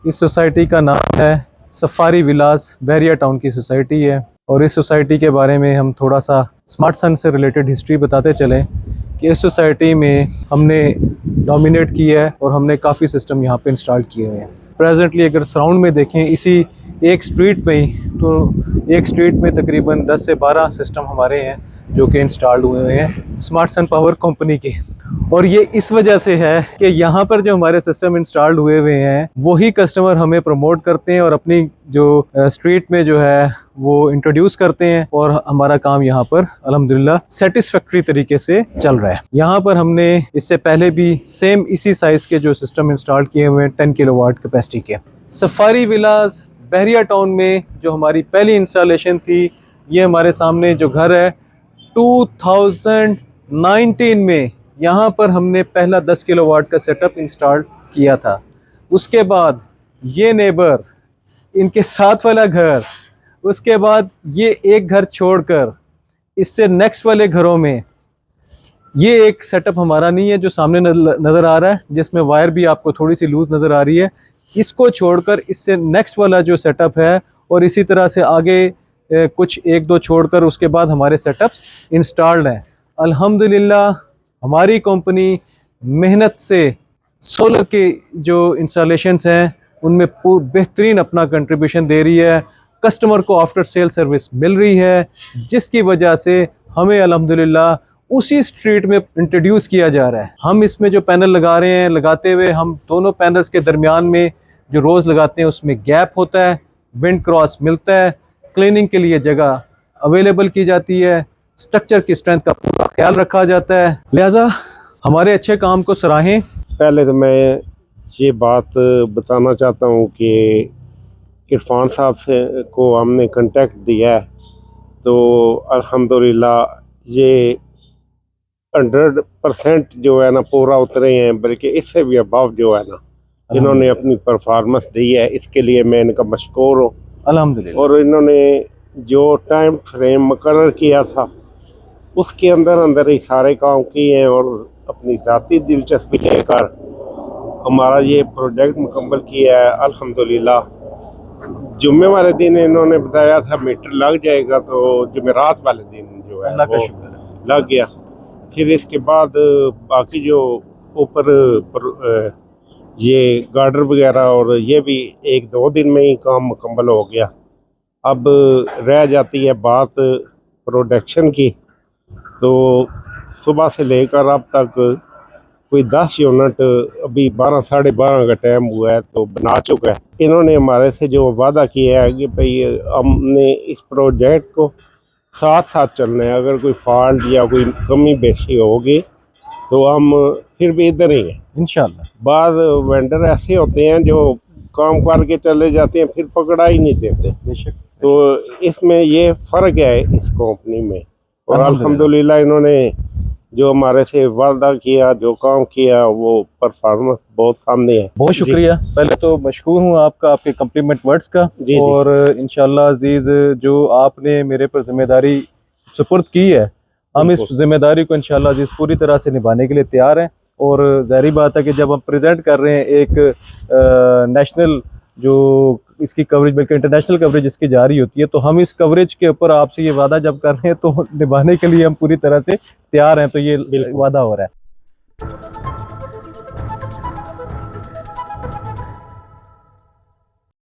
इस सोसाइटी का नाम है सफारी विलास, बहरिया टाउन की सोसाइटी है। और इस सोसाइटी के बारे में हम थोड़ा सा स्मार्ट सन से रिलेटेड हिस्ट्री बताते चलें कि इस सोसाइटी में हमने डोमिनेट किया है और हमने काफ़ी सिस्टम यहाँ पे इंस्टॉल किए हुए हैं। प्रेजेंटली अगर सराउंड में देखें इसी एक स्ट्रीट में ही, तो एक स्ट्रीट में तकरीबन 10 से 12 सिस्टम हमारे हैं जो कि इंस्टॉल्ड हुए हुए हैं स्मार्ट सन पावर कंपनी के। और ये इस वजह से है कि यहाँ पर जो हमारे सिस्टम इंस्टॉल्ड हुए हुए हैं वही कस्टमर हमें प्रमोट करते हैं और अपनी जो स्ट्रीट में जो है वो इंट्रोड्यूस करते हैं, और हमारा काम यहाँ पर अल्हम्दुलिल्लाह सेटिस्फैक्टरी तरीके से चल रहा है। यहाँ पर हमने इससे पहले भी सेम इसी साइज़ के जो सिस्टम इंस्टॉल किए हुए हैं 10 किलोवाट कैपेसिटी के। सफारी विलास बहरिया टाउन में जो हमारी पहली इंस्टॉलेशन थी, ये हमारे सामने जो घर है 2019 में यहाँ पर हमने पहला 10 किलोवाट का सेटअप इंस्टॉल किया था। उसके बाद ये नेबर, इनके साथ वाला घर, उसके बाद ये एक घर छोड़कर इससे नेक्स्ट वाले घरों में ये एक सेटअप हमारा नहीं है जो सामने नज़र आ रहा है, जिसमें वायर भी आपको थोड़ी सी लूज नज़र आ रही है। इसको छोड़कर इससे नेक्स्ट वाला जो सेटअप है, और इसी तरह से आगे कुछ एक दो छोड़कर उसके बाद हमारे सेटअप्स इंस्टॉल्ड हैं। अल्हम्दुलिल्लाह हमारी कंपनी मेहनत से सोलर के जो इंस्टॉलेशंस हैं उनमें बेहतरीन अपना कंट्रीब्यूशन दे रही है। कस्टमर को आफ्टर सेल सर्विस मिल रही है, जिसकी वजह से हमें अल्हम्दुलिल्लाह उसी स्ट्रीट में इंट्रोड्यूस किया जा रहा है। हम इसमें जो पैनल लगा रहे हैं, लगाते हुए हम दोनों पैनल्स के दरमियान में जो रोज़ लगाते हैं उसमें गैप होता है, विंड क्रॉस मिलता है, क्लीनिंग के लिए जगह अवेलेबल की जाती है, स्ट्रक्चर की स्ट्रेंथ का पूरा ख्याल रखा जाता है। लिहाजा हमारे अच्छे काम को सराहें। पहले तो मैं ये बात बताना चाहता हूँ कि इरफान साहब से को हमने कांटेक्ट दिया है, तो अल्हम्दुलिल्लाह ये 100% जो है ना पूरा उतरे हैं, बल्कि इससे भी अभाव जो है ना इन्होंने अपनी परफॉर्मेंस दी है। इसके लिए मैं इनका मशकूर हूँ अल्हम्दुलिल्लाह। और इन्होंने जो टाइम फ्रेम मुकर्रर किया था उसके अंदर अंदर ही सारे काम किए हैं, और अपनी ज़ाती दिलचस्पी लेकर हमारा ये प्रोजेक्ट मुकम्मल किया है। अल्हम्दुलिल्लाह जुम्मे वाले दिन इन्होंने बताया था मीटर लग जाएगा, तो जुमेरात वाले दिन जो है अल्लाह का शुक्र है लग गया। फिर इसके बाद बाकी जो ऊपर ये गार्डर वगैरह और ये भी 1-2 दिन में ही काम मुकम्मल हो गया। अब रह जाती है बात प्रोडक्शन की, तो सुबह से लेकर अब तक कोई 10 यूनिट अभी 12 साढ़े 12 का टाइम हुआ है तो बना चुका है। इन्होंने हमारे से जो वादा किया है कि भाई हमने इस प्रोजेक्ट को साथ साथ चलना है, अगर कोई फॉल्ट या कोई कमी बेशी होगी तो हम फिर भी इधर ही हैं इंशाल्लाह। बाद वेंडर ऐसे होते हैं जो काम करके चले जाते हैं, फिर पकड़ा ही नहीं देते। बेशक। तो इसमें ये फ़र्क है इस कंपनी में, और अल्हम्दुलिल्लाह इन्होंने जो हमारे से वादा किया, जो काम किया, वो परफॉर्मेंस बहुत सामने है। बहुत शुक्रिया, पहले तो मशकूर हूँ आपका, आपके कम्प्लीमेंट वर्ड्स का। और इंशाल्लाह अजीज़ जो आपने मेरे पर जिम्मेदारी सुपुर्द की है, हम इस जिम्मेदारी को इंशाल्लाह अजीज़ पूरी तरह से निभाने के लिए तैयार हैं। और ज़ाहिर बात है कि जब हम प्रेजेंट कर रहे हैं एक नेशनल जो इसकी कवरेज बल्कि इंटरनेशनल कवरेज इसकी जारी होती है, तो हम इस कवरेज के ऊपर आपसे ये वादा जब कर रहे हैं तो निभाने के लिए हम पूरी तरह से तैयार हैं। तो ये वादा हो रहा है।